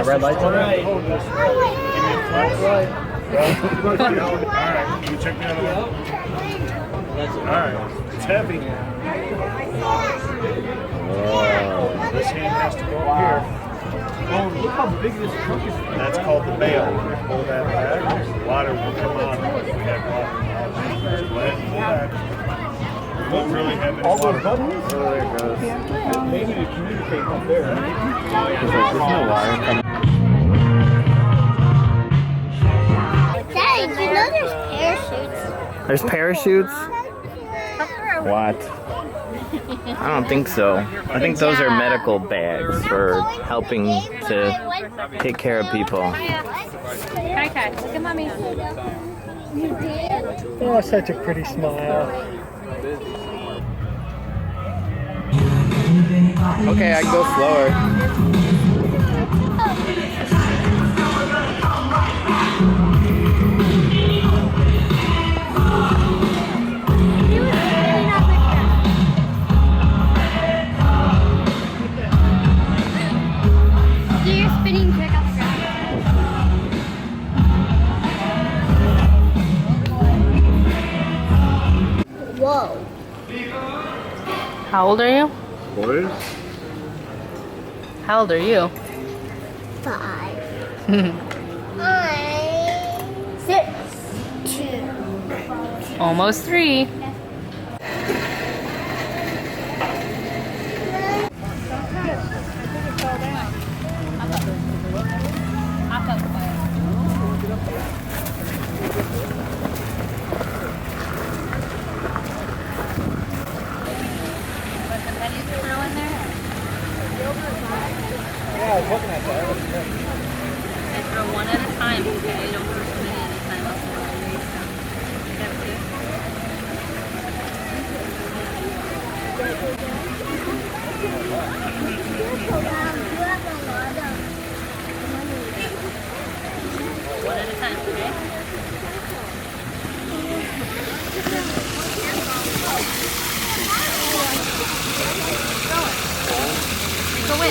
red lights on Alright. it? Alright, can you check the other one? Alright, it's heavy. Whoa. This hand has to go up here. Oh, look how big this truck is. That's called the bail. Pull that back. Water will come on. We have water. Just go ahead and pull back. We won't really have any All water. those buttons? Oh, there it goes. They need to communicate up there. There's no wire coming. Dad, you know there's parachutes. There's parachutes? What? I don't think so. I think those are medical bags for helping to take care of people. Okay, look at mommy. Oh, such a pretty smile. Okay, I can go slower. Do your spinning trick off the ground. Whoa. How old are you? Boys? How old are you? 5. 6. 2. Almost 3. Yeah, I was looking at that. And throw one at a time. Okay, don't throw too many at a time. One at a time, okay? Go in.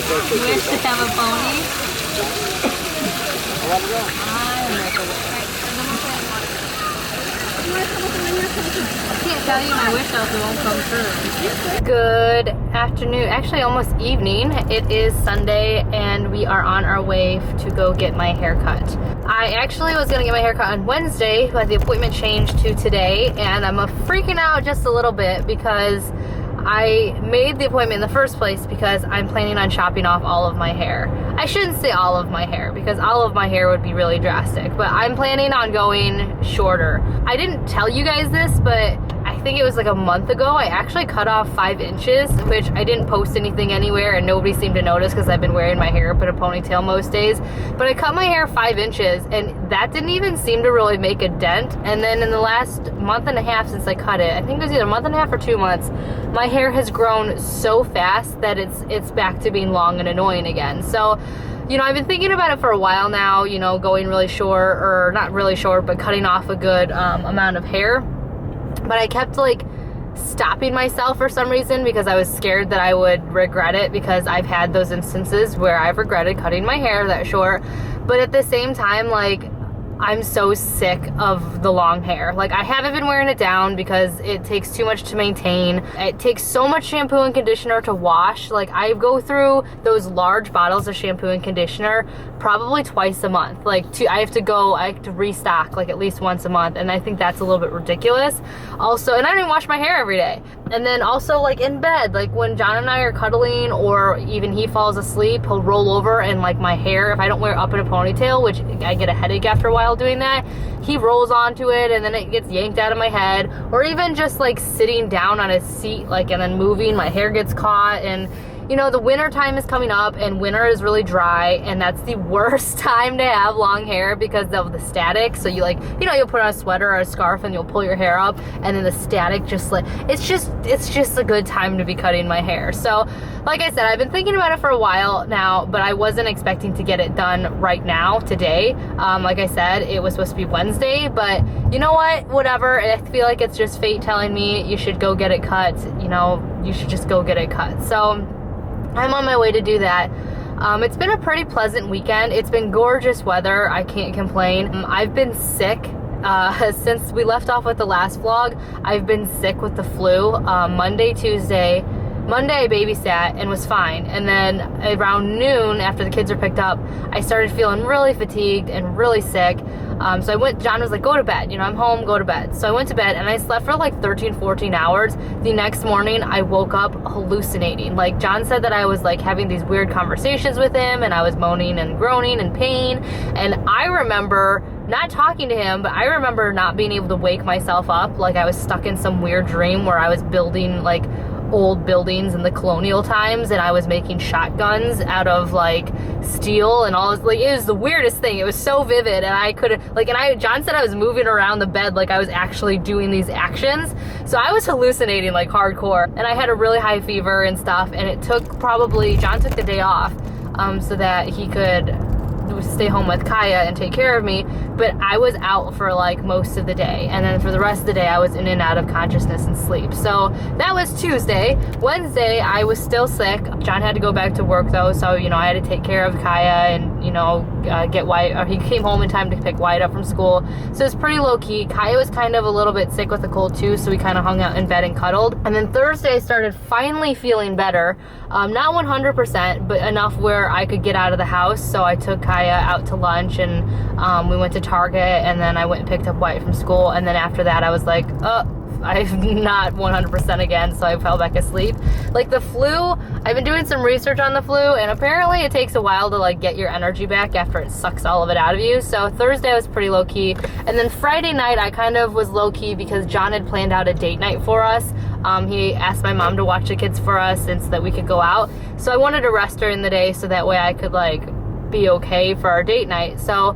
You wish to have a pony? I can't tell you my wish else it won't come true. Good afternoon, actually almost evening. It is Sunday and we are on our way to go get my hair cut. I actually was gonna get my hair cut on Wednesday, but the appointment changed to today and I'm freaking out just a little bit because I made the appointment in the first place because I'm planning on chopping off all of my hair. I shouldn't say all of my hair because all of my hair would be really drastic, but I'm planning on going shorter. I didn't tell you guys this, but I think it was like a month ago, I actually cut off 5 inches, which I didn't post anything anywhere and nobody seemed to notice because I've been wearing my hair up in a ponytail most days. But I cut my hair 5 inches and that didn't even seem to really make a dent. And then in the last month and a half since I cut it, I think it was either a month and a half or 2 months, my hair has grown so fast that it's back to being long and annoying again. So, you know, I've been thinking about it for a while now, you know, going really short, or not really short, but cutting off a good amount of hair. But I kept like stopping myself for some reason because I was scared that I would regret it, because I've had those instances where I've regretted cutting my hair that short. But at the same time, like, I'm so sick of the long hair. Like, I haven't been wearing it down because it takes too much to maintain. It takes so much shampoo and conditioner to wash. Like, I go through those large bottles of shampoo and conditioner probably twice a month. Like, I have to restock like at least once a month, and I think that's a little bit ridiculous. Also, and I don't even wash my hair every day. And then also, like, in bed, like when John and I are cuddling or even he falls asleep, he'll roll over and like my hair, if I don't wear it up in a ponytail, which I get a headache after a while doing that, he rolls onto it and then it gets yanked out of my head. Or even just like sitting down on a seat, like, and then moving, my hair gets caught. And you know, the winter time is coming up and winter is really dry, and that's the worst time to have long hair because of the static. So you, like, you know, you'll put on a sweater or a scarf and you'll pull your hair up, and then the static just like, it's just a good time to be cutting my hair. So like I said, I've been thinking about it for a while now, but I wasn't expecting to get it done right now today. Like I said, it was supposed to be Wednesday, but you know what, whatever. I feel like it's just fate telling me you should go get it cut. You know, you should just go get it cut. So I'm on my way to do that. It's been a pretty pleasant weekend. It's been gorgeous weather. I can't complain. I've been sick since we left off with the last vlog. I've been sick with the flu. Monday I babysat and was fine, and then around noon after the kids were picked up, I started feeling really fatigued and really sick. So John was like, go to bed, I'm home, go to bed. So I went to bed and I slept for like 13-14 hours. The next morning I woke up hallucinating. Like, John said that I was like having these weird conversations with him, and I was moaning and groaning in pain, and I remember not talking to him, but I remember not being able to wake myself up. Like, I was stuck in some weird dream where I was building like old buildings in the colonial times, and I was making shotguns out of like steel and all this. Like, it was the weirdest thing. It was so vivid, and I could like, John said I was moving around the bed like I was actually doing these actions. So I was hallucinating like hardcore, and I had a really high fever and stuff, and it took John took the day off so that he could stay home with Kaya and take care of me, but I was out for like most of the day, and then for the rest of the day I was in and out of consciousness and sleep. So that was Tuesday. Wednesday I was still sick. John had to go back to work though, so I had to take care of Kaya and get Wyatt. He came home in time to pick Wyatt up from school, so it's pretty low-key. Kaya was kind of a little bit sick with a cold too, so we kind of hung out in bed and cuddled. And then Thursday I started finally feeling better, not 100%, but enough where I could get out of the house. So I took Kaya out to lunch, and we went to Target, and then I went and picked up Wyatt from school, and then after that I was like, I'm not 100% again, so I fell back asleep. Like, the flu, I've been doing some research on the flu, and apparently it takes a while to like get your energy back after it sucks all of it out of you. So Thursday was pretty low-key, and then Friday night I kind of was low-key because John had planned out a date night for us. He asked my mom to watch the kids for us and so that we could go out. So I wanted to rest during the day so that way I could like be okay for our date night. So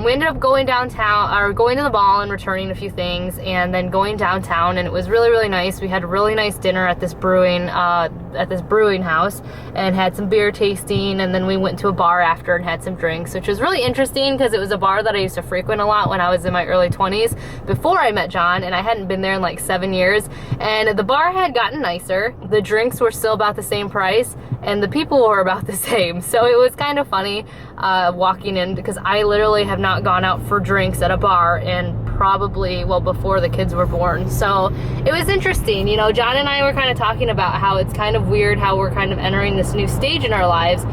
we ended up going downtown, or going to the mall and returning a few things, and then going downtown, and it was really, really nice. We had a really nice dinner at this brewing house and had some beer tasting, and then we went to a bar after and had some drinks, which was really interesting because it was a bar that I used to frequent a lot when I was in my early 20s before I met John, and I hadn't been there in like 7 years. And the bar had gotten nicer, the drinks were still about the same price, and the people were about the same. So it was kind of funny walking in, because I literally have not gone out for drinks at a bar in probably, well, before the kids were born. So it was interesting. John and I were kind of talking about how it's kind of weird how we're kind of entering this new stage in our lives,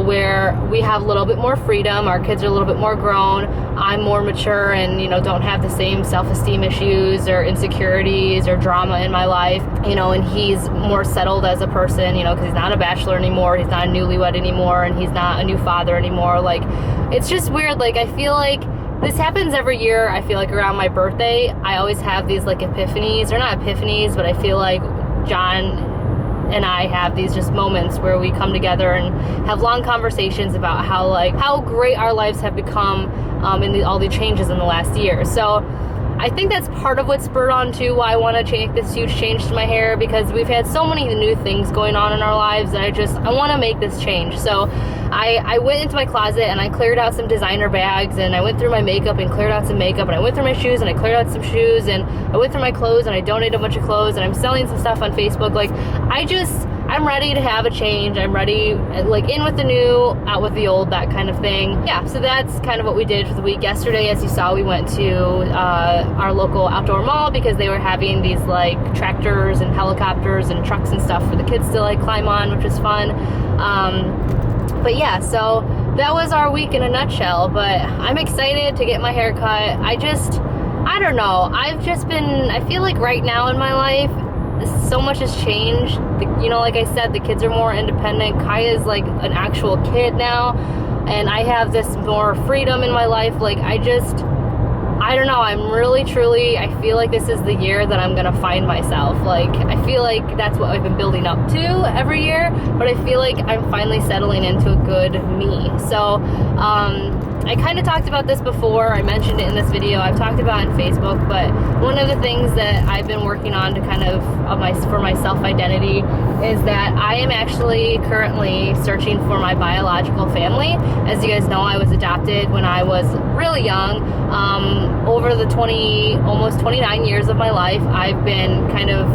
where we have a little bit more freedom. Our kids are a little bit more grown. I'm more mature and, don't have the same self-esteem issues or insecurities or drama in my life, and he's more settled as a person, because he's not a bachelor anymore, he's not a newlywed anymore, and he's not a new father anymore. Like, it's just weird. Like, I feel like this happens every year. I feel like around my birthday, I always have these like epiphanies, or not epiphanies, but I feel like John and I have these just moments where we come together and have long conversations about how great our lives have become in all the changes in the last year. So I think that's part of what spurred on too why I want to make this huge change to my hair, because we've had so many new things going on in our lives that I want to make this change. So I went into my closet and I cleared out some designer bags, and I went through my makeup and cleared out some makeup, and I went through my shoes and I cleared out some shoes, and I went through my clothes and I donated a bunch of clothes, and I'm selling some stuff on Facebook. Like, I'm ready to have a change. I'm ready, like, in with the new, out with the old, that kind of thing. Yeah, so that's kind of what we did for the week. Yesterday, as you saw, we went to our local outdoor mall because they were having these like tractors and helicopters and trucks and stuff for the kids to like climb on, which was fun. But yeah, so that was our week in a nutshell. But I'm excited to get my hair cut. I don't know. I feel like right now in my life, so much has changed. Like I said, the kids are more independent. Kaya's like an actual kid now, and I have this more freedom in my life. Like, I don't know, I'm really, truly, I feel like this is the year that I'm gonna find myself. Like, I feel like that's what I've been building up to every year, but I feel like I'm finally settling into a good me. So, I kind of talked about this before. I mentioned it in this video. I've talked about it on Facebook, but one of the things that I've been working on to kind of for my self-identity is that I am actually currently searching for my biological family. As you guys know, I was adopted when I was really young. Over the almost 29 years of my life, I've been kind of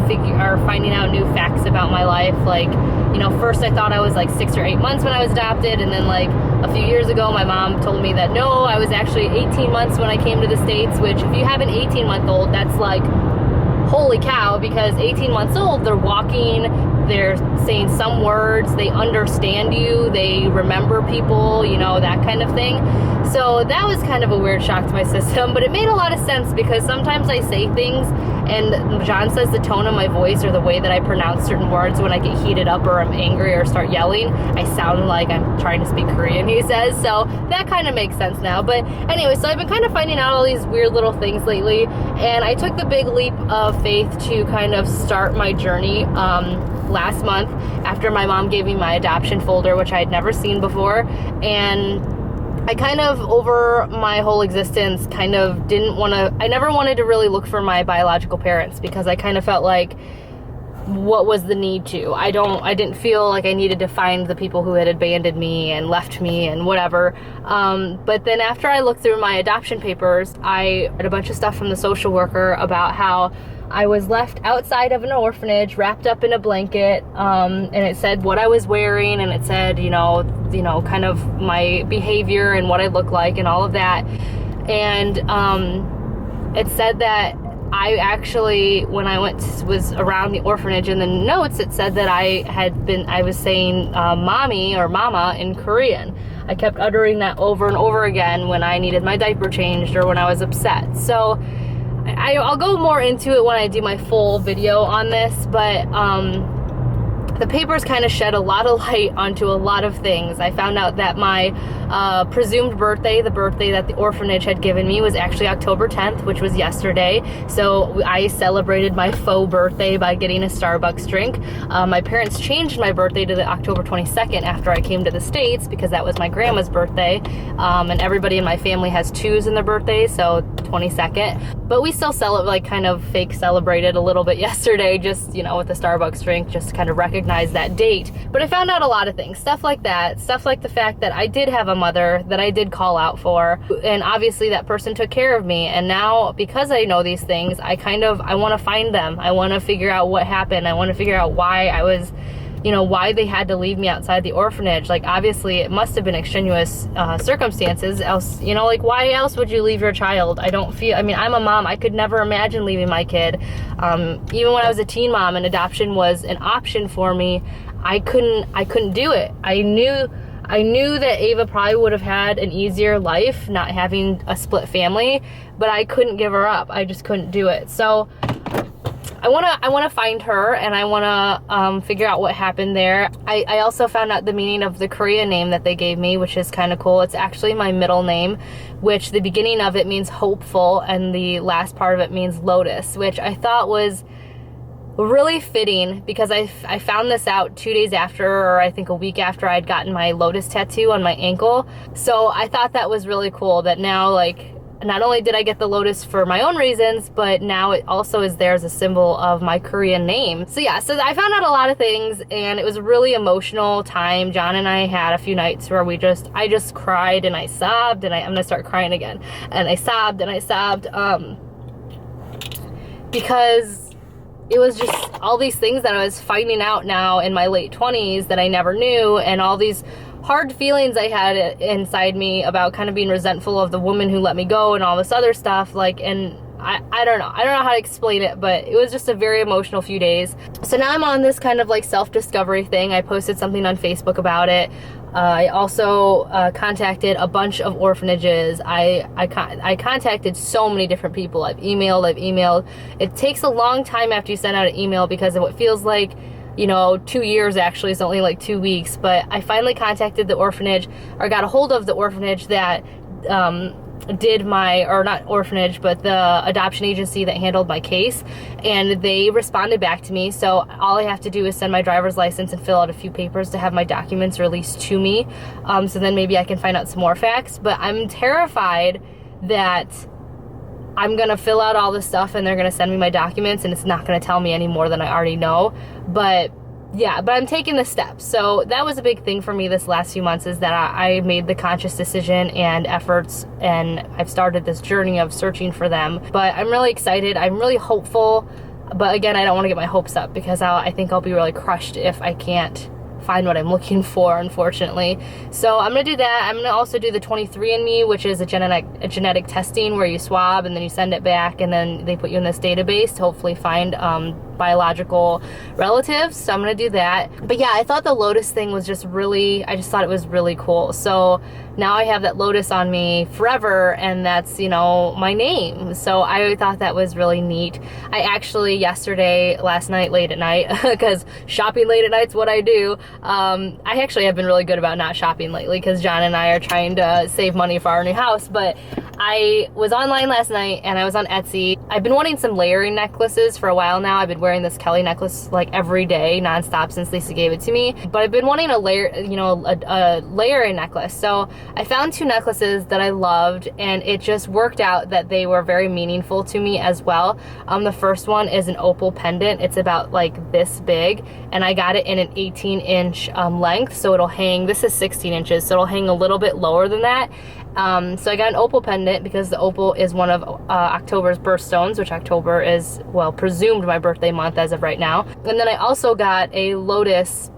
finding out new facts about my life. Like, you know, first I thought I was like 6 or 8 months when I was adopted, and then like a few years ago, my mom told me that no, I was actually 18 months when I came to the States, which if you have an 18-month-old, that's like, holy cow, because 18 months old, they're walking, they're saying some words, they understand you, they remember people, you know, that kind of thing. So that was kind of a weird shock to my system, but it made a lot of sense because sometimes I say things and John says the tone of my voice or the way that I pronounce certain words when I get heated up or I'm angry or start yelling, I sound like I'm trying to speak Korean, he says. So that kind of makes sense now. But anyway, so I've been kind of finding out all these weird little things lately, and I took the big leap of faith to kind of start my journey last month after my mom gave me my adoption folder, which I had never seen before. And I kind of, over my whole existence, kind of I never wanted to really look for my biological parents because I kind of felt like, what was the need to? I didn't feel like I needed to find the people who had abandoned me and left me and whatever. But then after I looked through my adoption papers, I read a bunch of stuff from the social worker about how I was left outside of an orphanage, wrapped up in a blanket, and it said what I was wearing, and it said, you know, kind of my behavior and what I look like and all of that. And it said that I actually, when I was around the orphanage, in the notes, it said that I was saying mommy or mama in Korean. I kept uttering that over and over again when I needed my diaper changed or when I was upset. So I'll go more into it when I do my full video on this, but the papers kind of shed a lot of light onto a lot of things. I found out that my presumed birthday, the birthday that the orphanage had given me, was actually October 10th, which was yesterday. So I celebrated my faux birthday by getting a Starbucks drink. My parents changed my birthday to the October 22nd after I came to the States because that was my grandma's birthday. And everybody in my family has 2s in their birthdays, so 22nd. But we still kind of fake celebrated a little bit yesterday, just, you know, with the Starbucks drink, just to kind of recognize that date. But I found out a lot of things, stuff like that, stuff like the fact that I did have a mother that I did call out for, and obviously that person took care of me. And now, because I know these things, I want to find them. I want to figure out what happened. I want to figure out why I was, you know, why they had to leave me outside the orphanage. Like, obviously it must have been extraneous circumstances, else, you know, like, why else would you leave your child? I mean, I'm a mom, I could never imagine leaving my kid. Even when I was a teen mom and adoption was an option for me, I couldn't do it. I knew that Ava probably would have had an easier life not having a split family, but I couldn't give her up. I just couldn't do it. So I want to find her, and I want to figure out what happened there. I also found out the meaning of the Korean name that they gave me, which is kind of cool. It's actually my middle name, which the beginning of it means hopeful, and the last part of it means lotus, which I thought was really fitting because I found this out 2 days after, or I think a week after I'd gotten my lotus tattoo on my ankle. So I thought that was really cool that now, like, not only did I get the lotus for my own reasons, but now it also is there as a symbol of my Korean name. So yeah, so I found out a lot of things, and it was a really emotional time. John and I had a few nights where I just cried and I sobbed, and I'm gonna start crying again. And I sobbed and I sobbed, because it was just all these things that I was finding out now in my late 20s that I never knew, and all these hard feelings I had inside me about kind of being resentful of the woman who let me go and all this other stuff. Like, and I don't know how to explain it, but it was just a very emotional few days. So now I'm on this kind of like self-discovery thing. I posted something on Facebook about it. I also contacted a bunch of orphanages. I contacted so many different people. I've emailed. It takes a long time after you send out an email because of what feels like, you know, 2 years. Actually, it's only like 2 weeks. But I finally contacted the orphanage, or got a hold of the orphanage that did my, or not orphanage, but the adoption agency that handled my case, and they responded back to me. So all I have to do is send my driver's license and fill out a few papers to have my documents released to me. So then maybe I can find out some more facts. But I'm terrified that I'm gonna fill out all this stuff and they're gonna send me my documents and it's not gonna tell me any more than I already know. But yeah, but I'm taking the steps. So that was a big thing for me this last few months, is that I made the conscious decision and efforts, and I've started this journey of searching for them. But I'm really excited. I'm really hopeful. But again, I don't want to get my hopes up, because I think I'll be really crushed if I can't find what I'm looking for, unfortunately. So I'm gonna do that. I'm gonna also do the 23andMe, which is a genetic testing where you swab and then you send it back, and then they put you in this database to hopefully find biological relatives. So I'm gonna do that. But yeah, I thought the Lotus thing was just really, I just thought it was really cool. So now I have that Lotus on me forever, and that's, you know, my name. So I thought that was really neat. I actually last night late at night, because shopping late at night's what I do. I actually have been really good about not shopping lately, because John and I are trying to save money for our new house. But I was online last night and I was on Etsy. I've been wanting some layering necklaces for a while now. I've been wearing this Kelly necklace like every day nonstop since Lisa gave it to me. But I've been wanting a layering necklace. So I found 2 necklaces that I loved, and it just worked out that they were very meaningful to me as well. The first one is an opal pendant. It's about like this big, and I got it in an 18-inch length, so it'll hang, this is 16 inches, so it'll hang a little bit lower than that. So I got an opal pendant because the opal is one of October's birthstones, which October is, well, presumed my birthday month as of right now. And then I also got a lotus,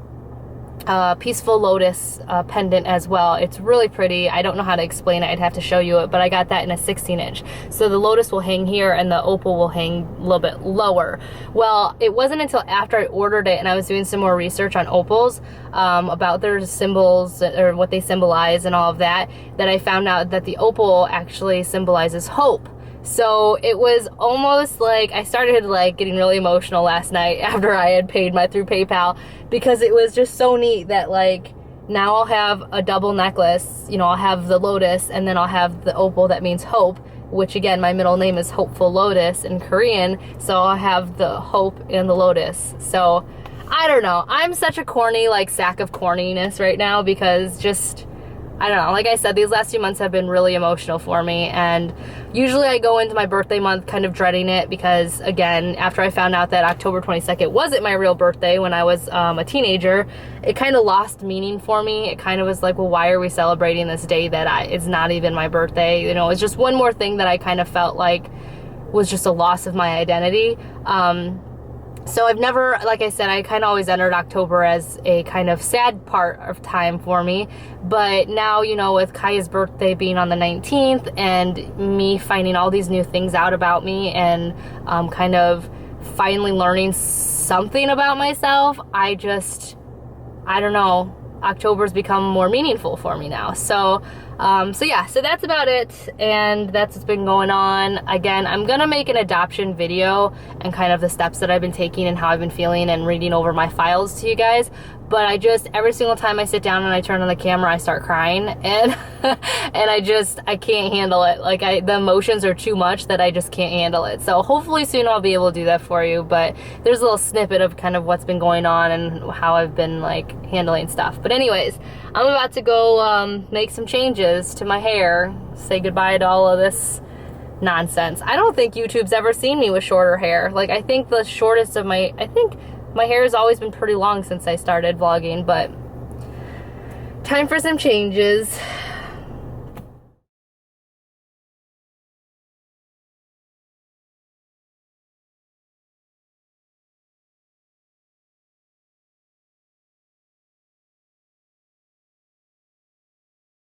peaceful lotus pendant as well. It's really pretty. I don't know how to explain it. I'd have to show you it, but I got that in a 16-inch. So the lotus will hang here and the opal will hang a little bit lower. Well, it wasn't until after I ordered it and I was doing some more research on opals, about their symbols or what they symbolize and all of that, that I found out that the opal actually symbolizes hope. So it was almost like I started like getting really emotional last night after I had paid through PayPal, because it was just so neat that like now I'll have a double necklace. You know, I'll have the lotus and then I'll have the opal that means hope, which again, my middle name is Hopeful Lotus in Korean, so I'll have the hope and the lotus. So I don't know, I'm such a corny like sack of corniness right now, because just, I don't know, like I said, these last few months have been really emotional for me, and usually I go into my birthday month kind of dreading it, because again, after I found out that October 22nd wasn't my real birthday when I was a teenager, it kind of lost meaning for me. It kind of was like, well, why are we celebrating this day that it's not even my birthday? You know, it's just one more thing that I kind of felt like was just a loss of my identity. So I've never, like I said, I kind of always entered October as a kind of sad part of time for me. But now, you know, with Kaya's birthday being on the 19th and me finding all these new things out about me and kind of finally learning something about myself, I don't know, October's become more meaningful for me now. So that's about it, and that's what's been going on. Again, I'm gonna make an adoption video and kind of the steps that I've been taking and how I've been feeling and reading over my files to you guys. But every single time I sit down and I turn on the camera, I start crying, and I can't handle it. Like the emotions are too much that I just can't handle it. So hopefully soon I'll be able to do that for you, but there's a little snippet of kind of what's been going on and how I've been like handling stuff. But anyways, I'm about to go make some changes to my hair, say goodbye to all of this nonsense. I don't think YouTube's ever seen me with shorter hair. Like I think the shortest of my hair has always been pretty long since I started vlogging, but time for some changes.